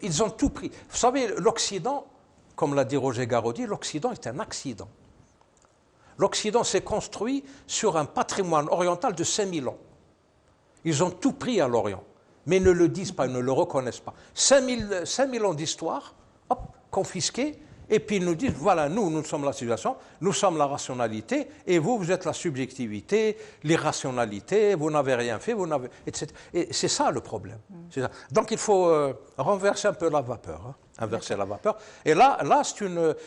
Ils ont tout pris. Vous savez, l'Occident, comme l'a dit Roger Garaudy, l'Occident est un accident. L'Occident s'est construit sur un patrimoine oriental de 5000 ans. Ils ont tout pris à l'Orient, mais ils ne le disent pas, ils ne le reconnaissent pas. 5000 ans d'histoire, hop, confisqués. Et puis ils nous disent, voilà, nous sommes la civilisation, nous sommes la rationalité, et vous êtes la subjectivité, l'irrationalité, vous n'avez rien fait, etc. Et c'est ça le problème. Ça. Donc il faut renverser un peu la vapeur, inverser la vapeur. Et là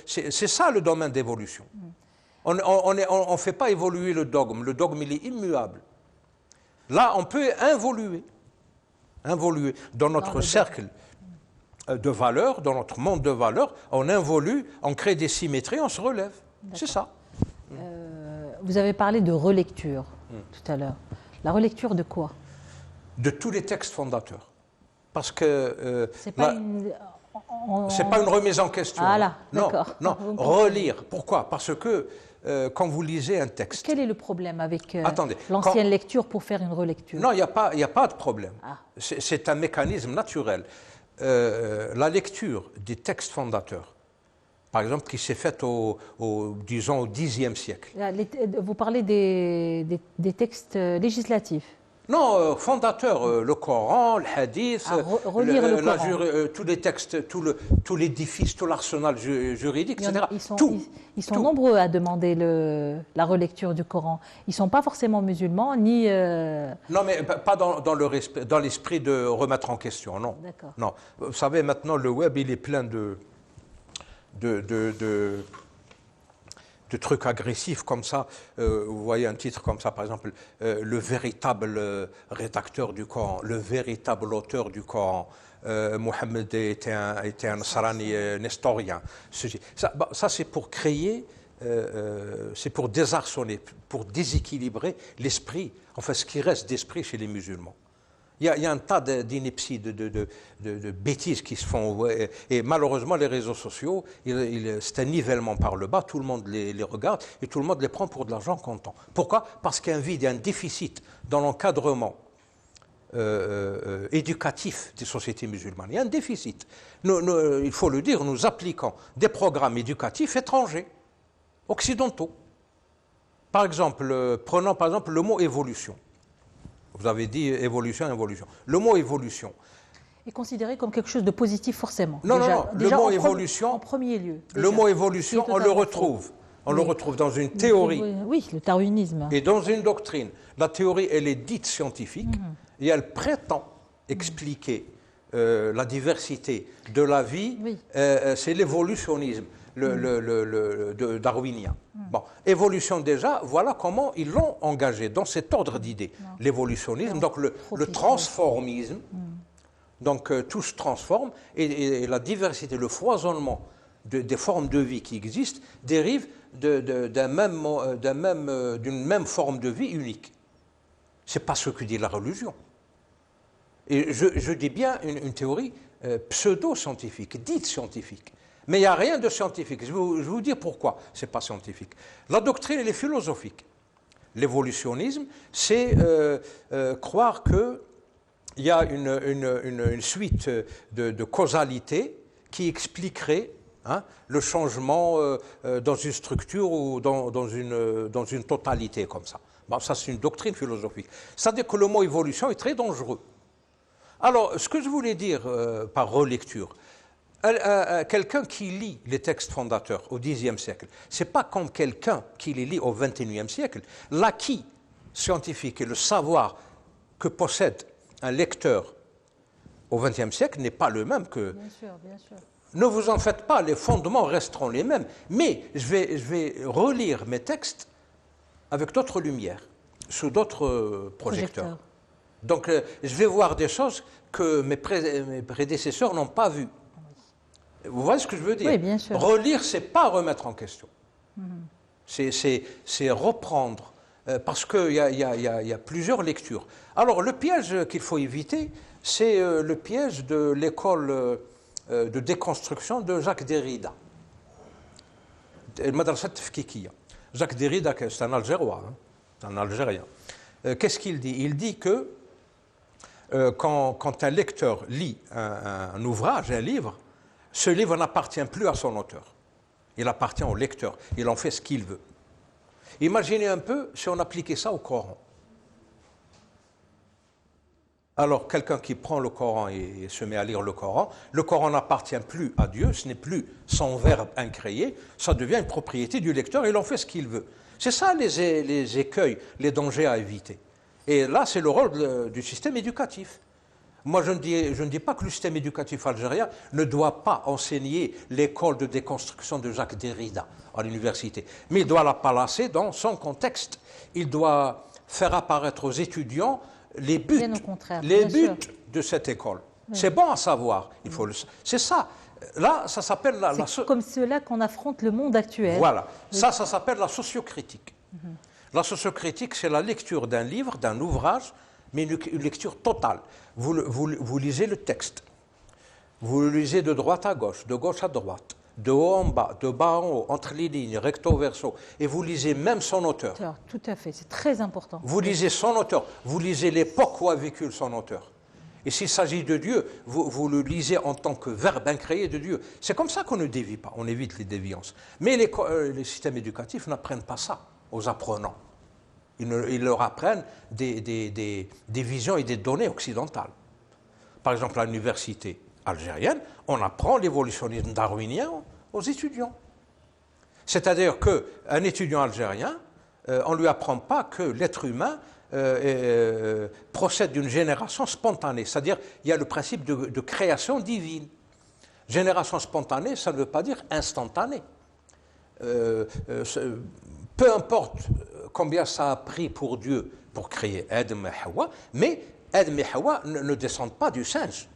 c'est ça le domaine d'évolution. On ne fait pas évoluer le dogme il est immuable. Là, on peut évoluer dans notre cercle de valeurs, dans notre monde de valeurs, on évolue, on crée des symétries, on se relève. C'est ça. Vous avez parlé de relecture tout à l'heure. La relecture de quoi? De tous les textes fondateurs. Parce que... c'est pas une remise en question. Ah là, non, non, relire. Pourquoi? Parce que quand vous lisez un texte... Quel est le problème avec l'ancienne lecture pour faire une relecture? Non, il n'y a pas de problème. Ah. C'est un mécanisme naturel. La lecture des textes fondateurs, par exemple, qui s'est faite disons, au Xe siècle. Vous parlez des textes législatifs? Non, fondateurs, le Coran, le Hadith, relire le Coran. Tous les textes, tout l'édifice, tout l'arsenal juridique, etc. Ils sont nombreux à demander la relecture du Coran. Ils ne sont pas forcément musulmans, ni... Non, mais pas dans l'esprit de remettre en question, non. D'accord. Non. Vous savez, maintenant, le web, il est plein de trucs agressifs comme ça. Vous voyez un titre comme ça, par exemple, le véritable rédacteur du Coran, le véritable auteur du Coran. Mohammed était un Nasrani nestorien. Ça c'est pour créer, c'est pour désarçonner, pour déséquilibrer l'esprit, enfin ce qui reste d'esprit chez les musulmans. Il y a un tas d'inepties, de bêtises qui se font. Et malheureusement, les réseaux sociaux, c'est un nivellement par le bas. Tout le monde les regarde et tout le monde les prend pour de l'argent comptant. Pourquoi? Parce qu'il y a un vide, il y a un déficit dans l'encadrement éducatif des sociétés musulmanes. Il y a un déficit. Il faut le dire, nous appliquons des programmes éducatifs étrangers, occidentaux. Par exemple, prenons par exemple le mot évolution. Vous avez dit évolution, évolution. Le mot évolution est considéré comme quelque chose de positif forcément. Non, déjà, non. Le mot évolution, en premier lieu. Déjà, le mot évolution, on le retrouve. On le retrouve dans une théorie. Oui, le darwinisme. Et dans une doctrine. La théorie, elle est dite scientifique et elle prétend expliquer la diversité de la vie. C'est l'évolutionnisme darwinien. Bon, évolution déjà, voilà comment ils l'ont engagé dans cet ordre d'idées. L'évolutionnisme, donc le transformisme, donc tout se transforme et la diversité, le foisonnement des formes de vie qui existent dérive d'une même forme de vie unique. Ce n'est pas ce que dit la religion. Et je dis bien une théorie pseudo-scientifique, dite scientifique. Mais il n'y a rien de scientifique. Je vais vous dire pourquoi ce n'est pas scientifique. La doctrine, elle est philosophique. L'évolutionnisme, c'est croire qu'il y a une suite de causalité qui expliquerait le changement dans une structure ou dans une totalité comme ça. Bon, ça, c'est une doctrine philosophique. C'est-à-dire que le mot évolution est très dangereux. Alors, ce que je voulais dire par relecture, quelqu'un qui lit les textes fondateurs au Xe siècle, ce n'est pas comme quelqu'un qui les lit au XXIe siècle. L'acquis scientifique et le savoir que possède un lecteur au XXe siècle n'est pas le même que... Bien sûr, bien sûr. Ne vous en faites pas, les fondements resteront les mêmes. Mais je vais relire mes textes avec d'autres lumières, sous d'autres projecteurs. Donc, je vais voir des choses que mes prédécesseurs n'ont pas vues. Vous voyez ce que je veux dire? Oui, bien sûr. Relire, ce n'est pas remettre en question. C'est reprendre, parce qu'il y a plusieurs lectures. Alors, le piège qu'il faut éviter, c'est le piège de l'école de déconstruction de Jacques Derrida. Madrasat Tafkikiya. Jacques Derrida, c'est un Algérois, c'est un Algérien. Qu'est-ce qu'il dit? Il dit que quand un lecteur lit un ouvrage, un livre, ce livre n'appartient plus à son auteur. Il appartient au lecteur. Il en fait ce qu'il veut. Imaginez un peu si on appliquait ça au Coran. Alors, quelqu'un qui prend le Coran et se met à lire le Coran n'appartient plus à Dieu, ce n'est plus son verbe incréé, ça devient une propriété du lecteur, il en fait ce qu'il veut. C'est ça les écueils, les dangers à éviter. Et là, c'est le rôle du système éducatif. Moi, je ne dis pas que le système éducatif algérien ne doit pas enseigner l'école de déconstruction de Jacques Derrida à l'université, mais il doit la placer dans son contexte. Il doit faire apparaître aux étudiants les buts de cette école. Oui. C'est bon à savoir. C'est ça. Là, ça s'appelle c'est comme cela qu'on affronte le monde actuel. Voilà. Oui. Ça s'appelle la sociocritique. La sociocritique, c'est la lecture d'un livre, d'un ouvrage, mais une lecture totale. Vous lisez le texte. Vous le lisez de droite à gauche à droite, de haut en bas, de bas en haut, entre les lignes, recto verso. Et vous lisez même son auteur. Tout à fait, c'est très important. Vous lisez son auteur. Vous lisez l'époque où a vécu son auteur. Et s'il s'agit de Dieu, vous le lisez en tant que verbe incréé de Dieu. C'est comme ça qu'on ne dévie pas, on évite les déviances. Mais les systèmes éducatifs n'apprennent pas ça aux apprenants. Ils leur apprennent des visions et des données occidentales. Par exemple, à l'université algérienne, on apprend l'évolutionnisme darwinien aux étudiants. C'est-à-dire qu'un étudiant algérien, on ne lui apprend pas que l'être humain procède d'une génération spontanée. C'est-à-dire qu'il y a le principe de création divine. Génération spontanée, ça ne veut pas dire instantanée. Peu importe combien ça a pris pour Dieu pour créer Adam et Hawa, mais Adam et Hawa ne descendent pas du singe.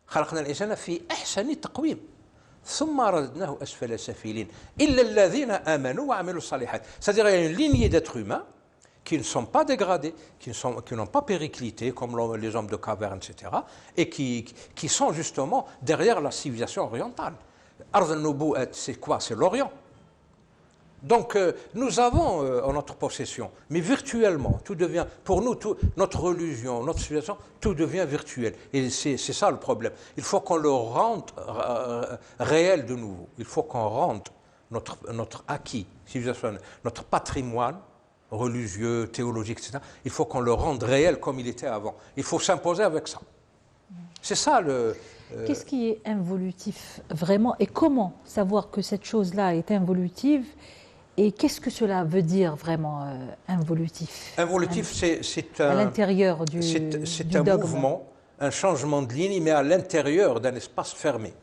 خلقنا الإنسان في أحسن تقويم ثم رددناه أسفل سافلين إلا الذين آمنوا وعملوا الصالحات. C'est-à-dire qu'il y a une lignée d'êtres humains qui ne sont pas dégradés, qui n'ont pas périclité, comme les hommes de caverne, etc., et qui sont justement derrière la civilisation orientale. Ard al-Nubuwat, c'est quoi? C'est l'Orient. Donc, nous avons en notre possession, mais virtuellement, tout devient, pour nous, notre religion, notre civilisation, tout devient virtuel. Et c'est ça le problème. Il faut qu'on le rende réel de nouveau. Il faut qu'on rende notre acquis civilisationnel, notre patrimoine religieux, théologique, etc. Il faut qu'on le rende réel comme il était avant. Il faut s'imposer avec ça. C'est ça le... Qu'est-ce qui est involutif vraiment et comment savoir que cette chose-là est involutive et qu'est-ce que cela veut dire vraiment involutif? Involutif, c'est à l'intérieur du un dogme. Mouvement, un changement de ligne, mais à l'intérieur d'un espace fermé.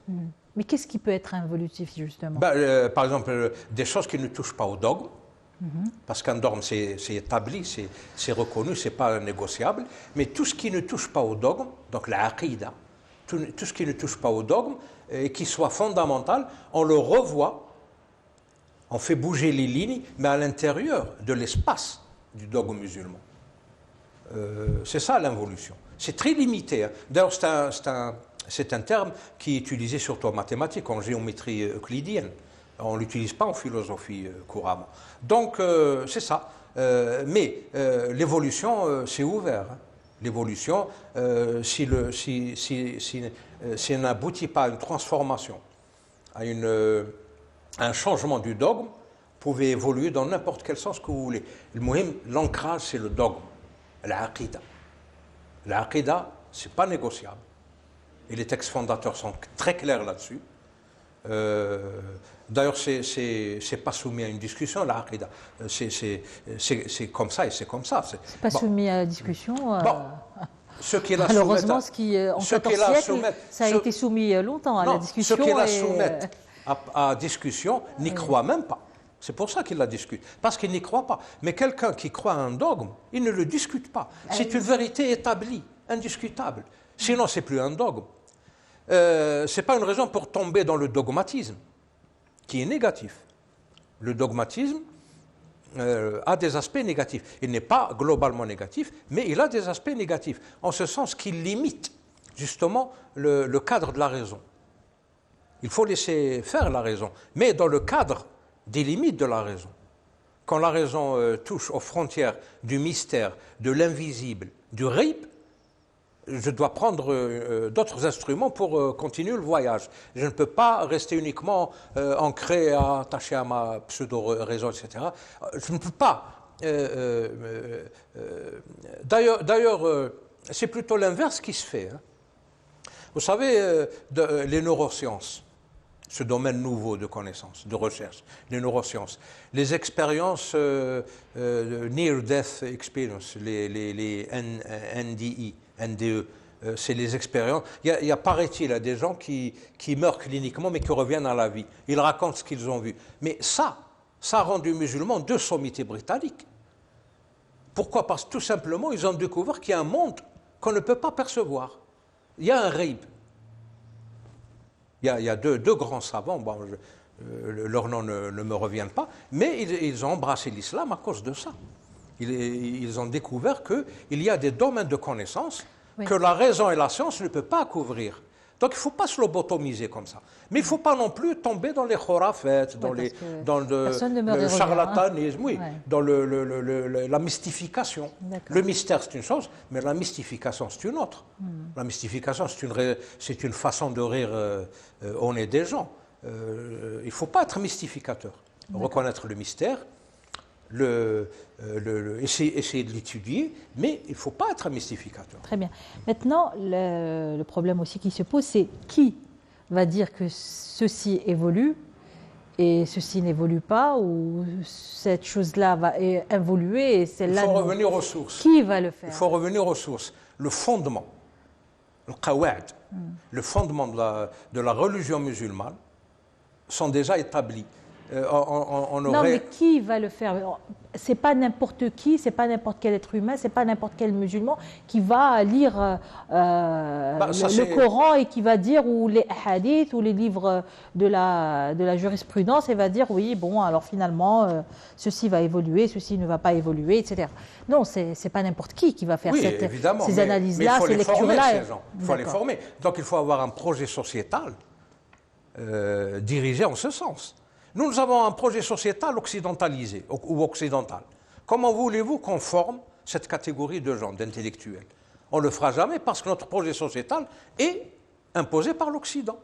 Mais qu'est-ce qui peut être involutif justement? Par exemple, des choses qui ne touchent pas au dogme, parce qu'un dogme c'est établi, c'est reconnu, c'est pas négociable, mais tout ce qui ne touche pas au dogme, donc la aqida, tout ce qui ne touche pas au dogme et qui soit fondamental, on le revoit. On fait bouger les lignes, mais à l'intérieur de l'espace du dogme musulman. C'est ça l'involution. C'est très limité. Hein. D'ailleurs, c'est un terme qui est utilisé surtout en mathématiques, en géométrie euclidienne. On ne l'utilise pas en philosophie couramment. Donc, c'est ça. Mais l'évolution, c'est ouvert. Hein. L'évolution, si elle n'aboutit pas à une transformation, à un changement du dogme, vous pouvez évoluer dans n'importe quel sens que vous voulez. L'ancrage, c'est le dogme, l'aqida. L'aqida, ce n'est pas négociable. Et les textes fondateurs sont très clairs là-dessus. D'ailleurs, c'est pas soumis à une discussion, l'aqida. C'est comme ça et c'est comme ça. C'est pas soumis à discussion. Ceux qui la malheureusement, soumettent, en 14 siècles, ça a été soumis longtemps à la discussion. Ceux qui la soumettent à discussion n'y croient même pas. C'est pour ça qu'ils la discutent, parce qu'ils n'y croient pas. Mais quelqu'un qui croit à un dogme, il ne le discute pas. C'est une vérité établie, indiscutable. Sinon, c'est plus un dogme. C'est pas une raison pour tomber dans le dogmatisme, qui est négatif. Le dogmatisme a des aspects négatifs. Il n'est pas globalement négatif, mais il a des aspects négatifs, en ce sens qu'il limite justement le cadre de la raison. Il faut laisser faire la raison, mais dans le cadre des limites de la raison. Quand la raison touche aux frontières du mystère, de l'invisible, du ghaib, je dois prendre d'autres instruments pour continuer le voyage. Je ne peux pas rester uniquement ancré, attaché à ma pseudo-raison, etc. Je ne peux pas. D'ailleurs, c'est plutôt l'inverse qui se fait. Hein. Vous savez, les neurosciences, ce domaine nouveau de connaissance, de recherche, les neurosciences, les expériences Near Death Experience, les NDE, c'est les expériences. Il y a paraît-il, des gens qui meurent cliniquement mais qui reviennent à la vie. Ils racontent ce qu'ils ont vu. Mais ça a rendu musulmans deux sommités britanniques. Pourquoi? Parce que tout simplement, ils ont découvert qu'il y a un monde qu'on ne peut pas percevoir. Il y a un ghaib. Il y a deux grands savants, bon, leurs noms ne me reviennent pas, mais ils ont embrassé l'islam à cause de ça. Ils ont découvert qu'il y a des domaines de connaissances que la raison et la science ne peuvent pas couvrir. Donc il ne faut pas se lobotomiser comme ça. Mais il ne faut pas non plus tomber dans les khorafet, dans le charlatanisme, dans la mystification. Le mystère, c'est une chose, mais la mystification, c'est une autre. La mystification, c'est une façon de rire au nez des gens. Il ne faut pas être mystificateur. Reconnaître le mystère, essayer de l'étudier, mais il ne faut pas être mystificateur. Très bien. Maintenant, le problème aussi qui se pose, c'est qui va dire que ceci évolue et ceci n'évolue pas, ou cette chose-là va évoluer et celle-là... Il faut revenir aux sources. Qui va le faire? Il faut revenir aux sources. Le fondement, le qawa'id, le fondement de la religion musulmane sont déjà établis. on aurait... Non, mais qui va le faire? C'est pas n'importe qui, c'est pas n'importe quel être humain, c'est pas n'importe quel musulman qui va lire le Coran et qui va dire, ou les hadiths, ou les livres de la jurisprudence, et va dire, oui, bon, alors finalement, ceci va évoluer, ceci ne va pas évoluer, etc. Non, c'est pas n'importe qui va faire ces analyses-là, ces lectures-là. Il faut les former. Donc il faut avoir un projet sociétal dirigé en ce sens. Nous avons un projet sociétal occidentalisé ou occidental. Comment voulez-vous qu'on forme cette catégorie de gens, d'intellectuels? On ne le fera jamais parce que notre projet sociétal est imposé par l'Occident.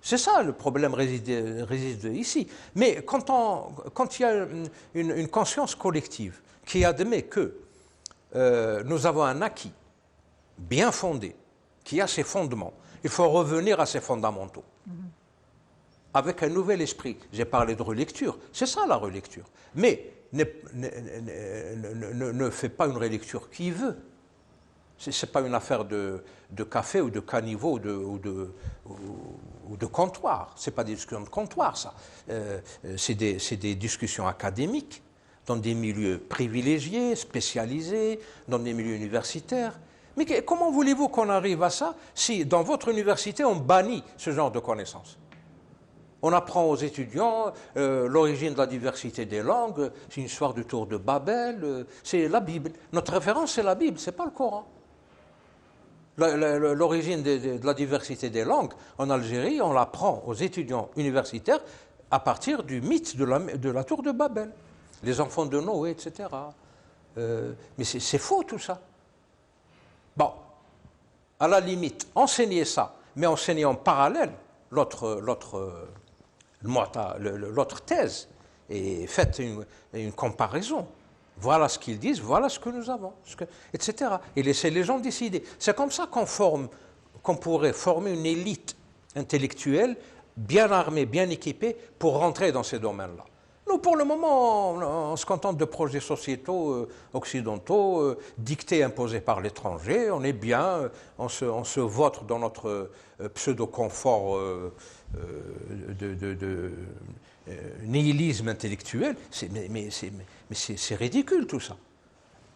C'est ça le problème réside ici. Mais quand il y a une conscience collective qui admet que nous avons un acquis bien fondé, qui a ses fondements, il faut revenir à ses fondamentaux. Avec un nouvel esprit. J'ai parlé de relecture, c'est ça la relecture. Mais ne fais pas une relecture qui veut. Ce n'est pas une affaire de café ou de caniveau ou de comptoir. Ce n'est pas des discussions de comptoir, ça. C'est des discussions académiques, dans des milieux privilégiés, spécialisés, dans des milieux universitaires. Mais comment voulez-vous qu'on arrive à ça si dans votre université on bannit ce genre de connaissances? On apprend aux étudiants l'origine de la diversité des langues, c'est une histoire du tour de Babel, c'est la Bible. Notre référence, c'est la Bible, ce n'est pas le Coran. L'origine de la diversité des langues, en Algérie, on l'apprend aux étudiants universitaires à partir du mythe de la tour de Babel. Les enfants de Noé, etc. Mais c'est faux tout ça. Bon, à la limite, enseignez ça, mais enseignez en parallèle l'autre thèse et faites une comparaison. Voilà ce qu'ils disent, voilà ce que nous avons, etc. Et laissez les gens décider. C'est comme ça qu'on pourrait former une élite intellectuelle bien armée, bien équipée pour rentrer dans ces domaines-là. Nous, pour le moment, on se contente de projets sociétaux occidentaux, dictés, imposés par l'étranger. On est bien, on se vautre dans notre pseudo-confort de nihilisme intellectuel. Mais c'est ridicule tout ça.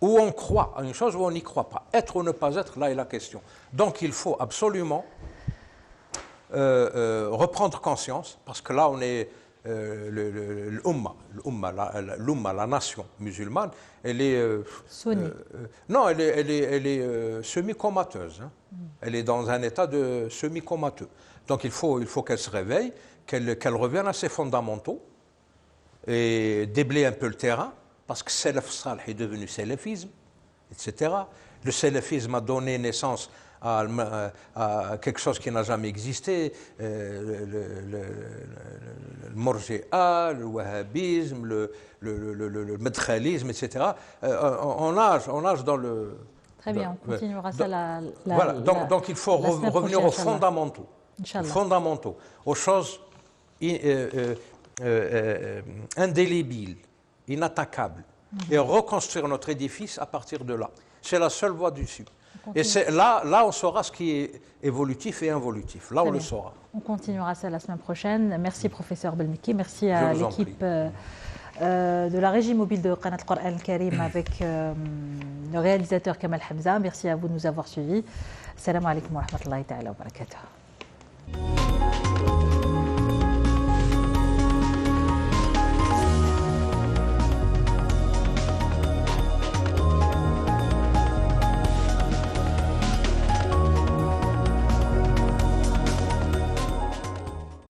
Ou on croit à une chose ou on n'y croit pas. Être ou ne pas être, là est la question. Donc il faut absolument reprendre conscience, parce que là on est... l'Umma, la nation musulmane, elle est... non, elle est semi-comateuse. Hein. Elle est dans un état de semi-comateux. Donc il faut qu'elle se réveille, qu'elle revienne à ses fondamentaux et déblayer un peu le terrain, parce que Salaf Salih est devenu salafisme, etc. Le salafisme a donné naissance à quelque chose qui n'a jamais existé, le morji'a, le wahhabisme, le madkhalisme, etc. On nage dans le... Très bien, on continuera ça voilà, donc il faut revenir aux fondamentaux. Fondamentaux, aux choses indélébiles, inattaquables, et reconstruire notre édifice à partir de là. C'est la seule voie du sud. Et là, on saura ce qui est évolutif et involutif. Là, on le saura. On continuera ça la semaine prochaine. Merci, professeur Belmeki. Merci à l'équipe de la régie mobile de Qanat Al-Qur'an Al-Karim avec le réalisateur Kamal Hamza. Merci à vous de nous avoir suivis. Salam alaikum wa rahmatullahi ta'ala wa barakatuh.